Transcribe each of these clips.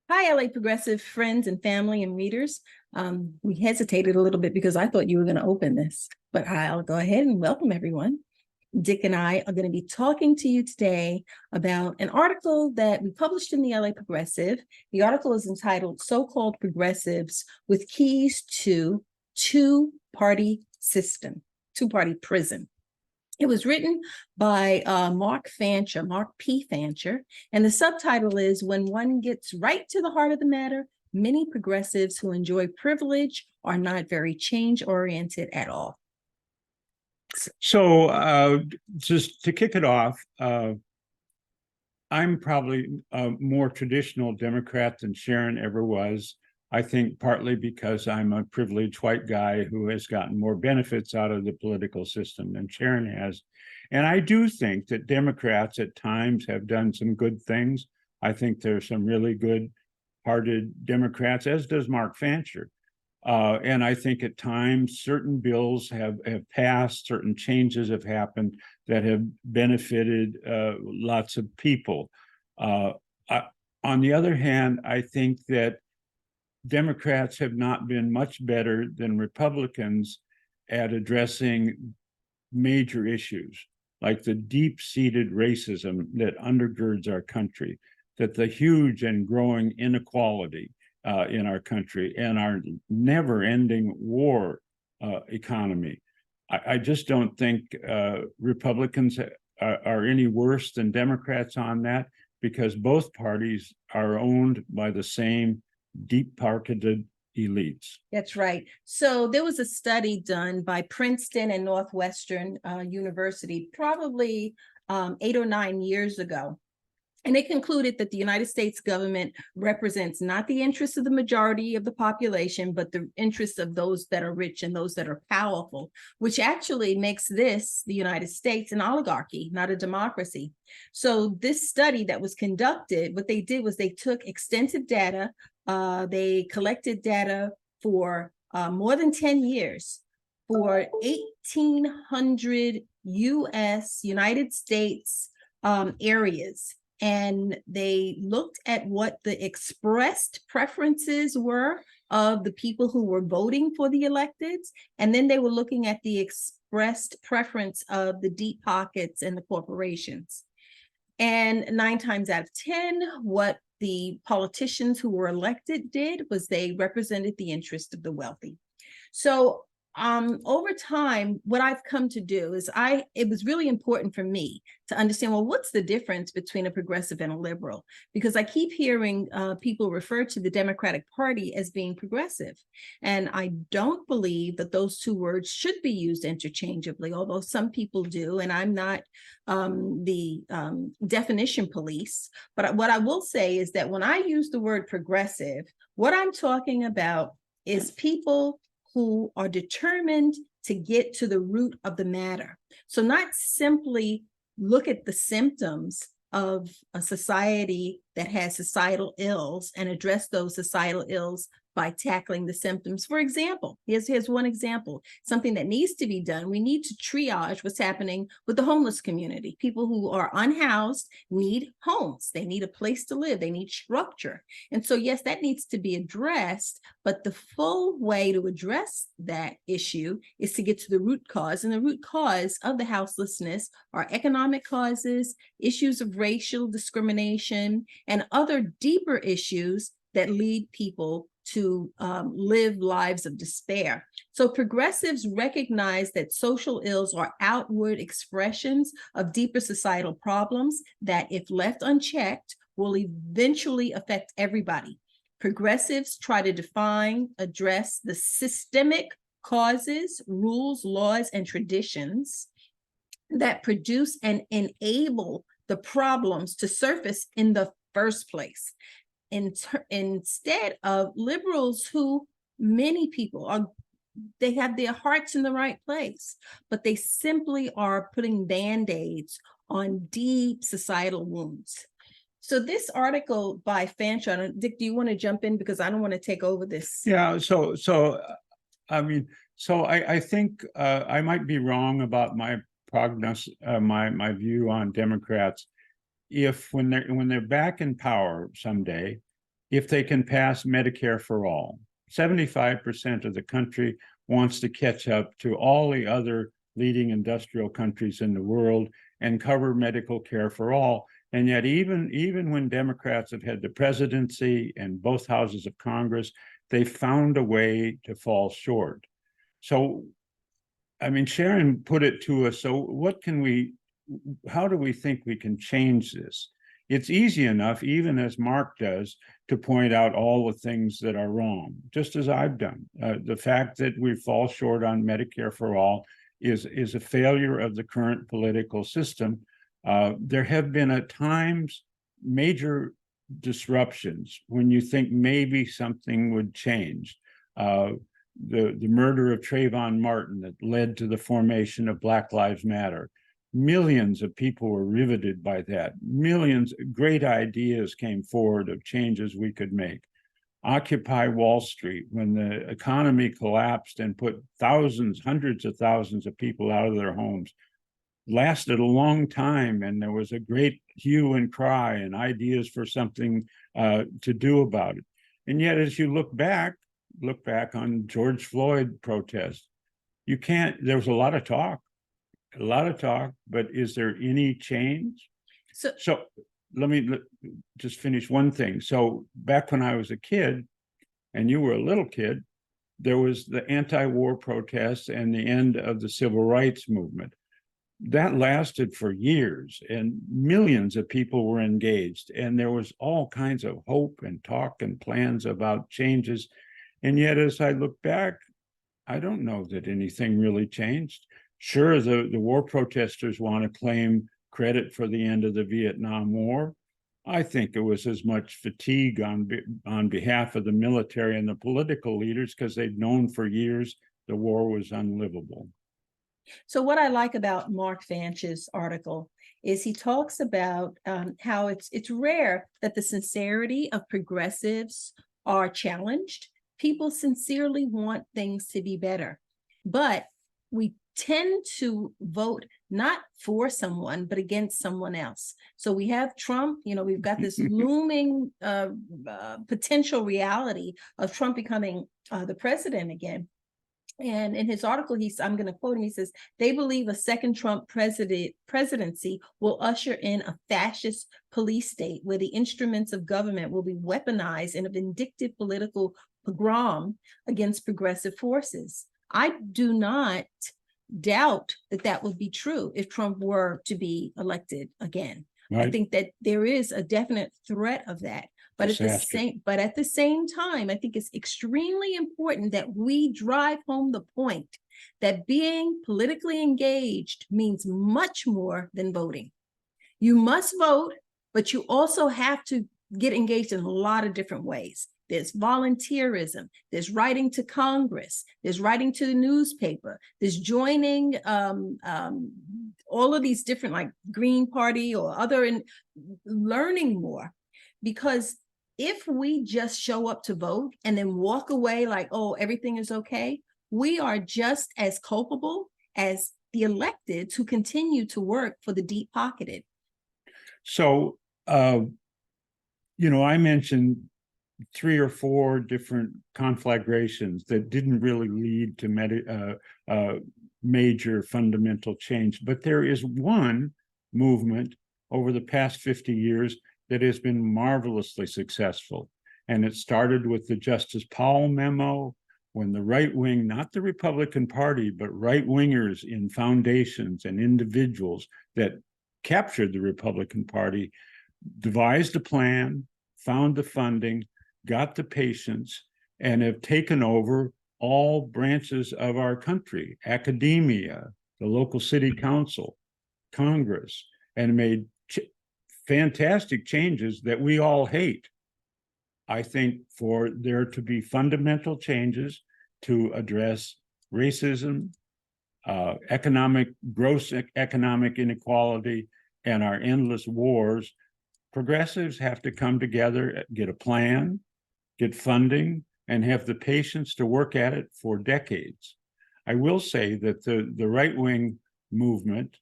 Hi, LA Progressive friends and family and readers. We hesitated a little bit because I thought you were going to open this, but I'll go ahead and welcome everyone. Dick and I are going to be talking to you today about an article that we published in the LA Progressive. The article is entitled So-Called Progressives with Keys to Two-Party System, Two-Party Prison. It was written by Mark P. Fancher, and the subtitle is When One Gets Right to the Heart of the Matter, Many Progressives Who Enjoy Privilege Are Not Very Change-Oriented at All. So just to kick it off, I'm probably a more traditional Democrat than Sharon ever was. I think partly because I'm a privileged white guy who has gotten more benefits out of the political system than Sharon has. And I do think that Democrats at times have done some good things. I think there's some really good-hearted Democrats, as does Mark Fancher. And I think at times certain bills have passed, certain changes have happened that have benefited lots of people. On the other hand, I think that Democrats have not been much better than Republicans at addressing major issues like the deep-seated racism that undergirds our country, that the huge and growing inequality in our country and our never-ending war economy. I just don't think Republicans are any worse than Democrats on that, because both parties are owned by the same deep-pocketed elites. That's right. So there was a study done by Princeton and Northwestern University probably 8 or 9 years ago. And they concluded that the United States government represents not the interests of the majority of the population, but the interests of those that are rich and those that are powerful, which actually makes this, the United States, an oligarchy, not a democracy. So this study that was conducted, what they did was they took extensive data. They collected data for more than 10 years for 1,800 United States areas. And they looked at what the expressed preferences were of the people who were voting for the electeds. And then they were looking at the expressed preference of the deep pockets and the corporations. And 9 times out of 10, what the politicians who were elected did was they represented the interest of the wealthy. So over time, what I've come to do is it was really important for me to understand, well, what's the difference between a progressive and a liberal? Because I keep hearing people refer to the Democratic Party as being progressive. And I don't believe that those two words should be used interchangeably, although some people do. And I'm not the definition police. But what I will say is that when I use the word progressive, what I'm talking about is people who are determined to get to the root of the matter. So not simply look at the symptoms of a society that has societal ills and address those societal ills by tackling the symptoms. For example, here's one example, something that needs to be done. We need to triage what's happening with the homeless community. People who are unhoused need homes. They need a place to live. They need structure. And so, yes, that needs to be addressed, but the full way to address that issue is to get to the root cause. And the root cause of the houselessness are economic causes, issues of racial discrimination, and other deeper issues that lead people to live lives of despair. So progressives recognize that social ills are outward expressions of deeper societal problems that, if left unchecked, will eventually affect everybody. Progressives try to define, address the systemic causes, rules, laws, and traditions that produce and enable the problems to surface in the first place. Instead of liberals, who many people are, they have their hearts in the right place, but they simply are putting band-aids on deep societal wounds. So this article by Fancher, Dick, do you want to jump in? Because I don't want to take over this. Yeah, I think I might be wrong about my prognosis, my view on Democrats. If when they're back in power someday, if they can pass Medicare for all. 75% of the country wants to catch up to all the other leading industrial countries in the world and cover medical care for all. And yet, even when Democrats have had the presidency and both houses of Congress, they found a way to fall short. So, I mean, Sharon put it to us. So how do we think we can change this? It's easy enough, even as Mark does, to point out all the things that are wrong, just as I've done. The fact that we fall short on Medicare for all is a failure of the current political system. There have been at times major disruptions when you think maybe something would change. The murder of Trayvon Martin that led to the formation of Black Lives Matter. Millions of people were riveted by that. Millions, great ideas came forward of changes we could make. Occupy Wall Street, when the economy collapsed and put thousands, hundreds of thousands of people out of their homes, lasted a long time, and there was a great hue and cry and ideas for something to do about it. And yet, as you look back on George Floyd protests, there was a lot of talk, but is there any change? So let me just finish one thing. So back when I was a kid, and you were a little kid, there was the anti-war protests and the end of the civil rights movement. That lasted for years, and millions of people were engaged, and there was all kinds of hope and talk and plans about changes. And yet, as I look back, I don't know that anything really changed. Sure, the war protesters want to claim credit for the end of the Vietnam War. I think it was as much fatigue on behalf of the military and the political leaders, because they'd known for years the war was unlivable. So what I like about Mark Vanch's article is he talks about how it's rare that the sincerity of progressives are challenged. People sincerely want things to be better, but we tend to vote not for someone, but against someone else. So we have Trump, we've got this looming potential reality of Trump becoming the president again. And in his article, I'm going to quote him, he says, they believe a second Trump presidency will usher in a fascist police state where the instruments of government will be weaponized in a vindictive political pogrom against progressive forces. I do not doubt that would be true if Trump were to be elected again. Right. I think that there is a definite threat of that. But at the same time, I think it's extremely important that we drive home the point that being politically engaged means much more than voting. You must vote, but you also have to get engaged in a lot of different ways. There's volunteerism, there's writing to Congress, there's writing to the newspaper, there's joining all of these different, like Green Party or other, and learning more. Because if we just show up to vote and then walk away like, oh, everything is okay, we are just as culpable as the electeds who continue to work for the deep-pocketed. So, I mentioned 3 or 4 different conflagrations that didn't really lead to major fundamental change. But there is one movement over the past 50 years that has been marvelously successful. And it started with the Justice Powell memo, when the right wing, not the Republican Party, but right-wingers in foundations and individuals that captured the Republican Party, devised a plan, found the funding, got the patience, and have taken over all branches of our country, academia, the local city council, Congress, and made fantastic changes that we all hate. I think for there to be fundamental changes to address racism, gross economic inequality, and our endless wars, progressives have to come together, get a plan, get funding, and have the patience to work at it for decades. I will say that the right-wing movement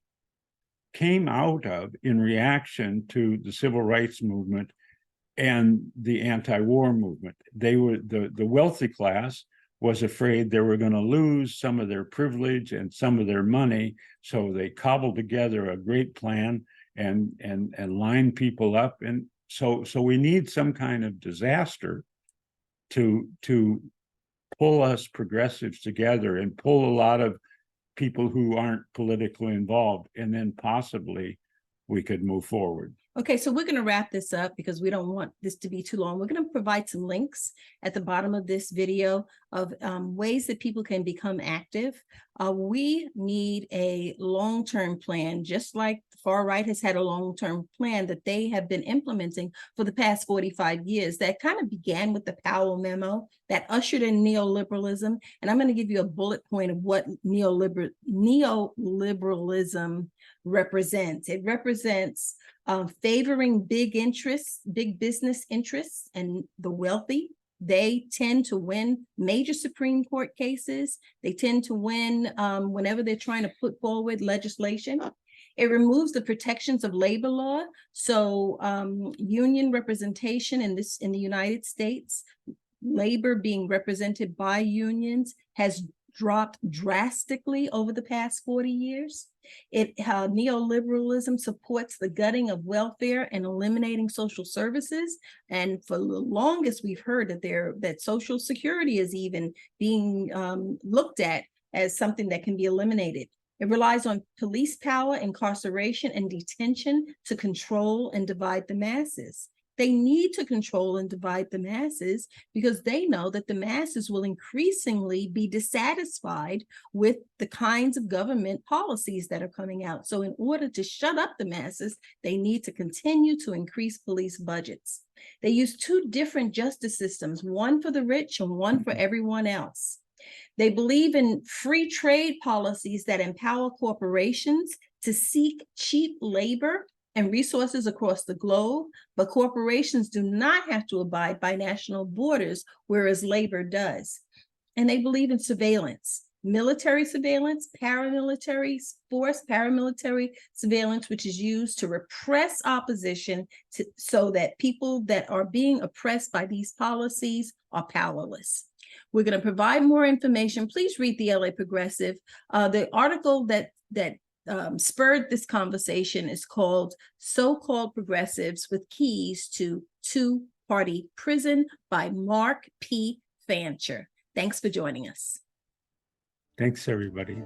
came out of, in reaction to the civil rights movement, and the anti-war movement. They were the wealthy class was afraid they were going to lose some of their privilege and some of their money, so they cobbled together a great plan and lined people up. And so we need some kind of disaster to pull us progressives together and pull a lot of people who aren't politically involved, and then possibly we could move forward. Okay, so we're going to wrap this up because we don't want this to be too long. We're going to provide some links at the bottom of this video of ways that people can become active. We need a long-term plan, just like the far right has had a long-term plan that they have been implementing for the past 45 years. That kind of began with the Powell memo that ushered in neoliberalism. And I'm going to give you a bullet point of what neoliberalism represents. It represents favoring big interests, big business interests, and the wealthy. They tend to win major Supreme Court cases. They tend to win whenever they're trying to put forward legislation. It removes the protections of labor law. So union representation in the United States, labor being represented by unions, has dropped drastically over the past 40 years. Neoliberalism supports the gutting of welfare and eliminating social services. And for the longest, we've heard that Social Security is even being looked at as something that can be eliminated. It relies on police power, incarceration, and detention to control and divide the masses. They need to control and divide the masses because they know that the masses will increasingly be dissatisfied with the kinds of government policies that are coming out. So in order to shut up the masses, they need to continue to increase police budgets. They use two different justice systems, one for the rich and one for everyone else. They believe in free trade policies that empower corporations to seek cheap labor and resources across the globe, but corporations do not have to abide by national borders, whereas labor does. And they believe in surveillance, military surveillance, paramilitary force, paramilitary surveillance, which is used to repress opposition so that people that are being oppressed by these policies are powerless. We're going to provide more information. Please read the LA Progressive. The article that spurred this conversation is called So-Called Progressives with Keys to Two-Party Prison by Mark P. Fancher. Thanks for joining us. Thanks, everybody.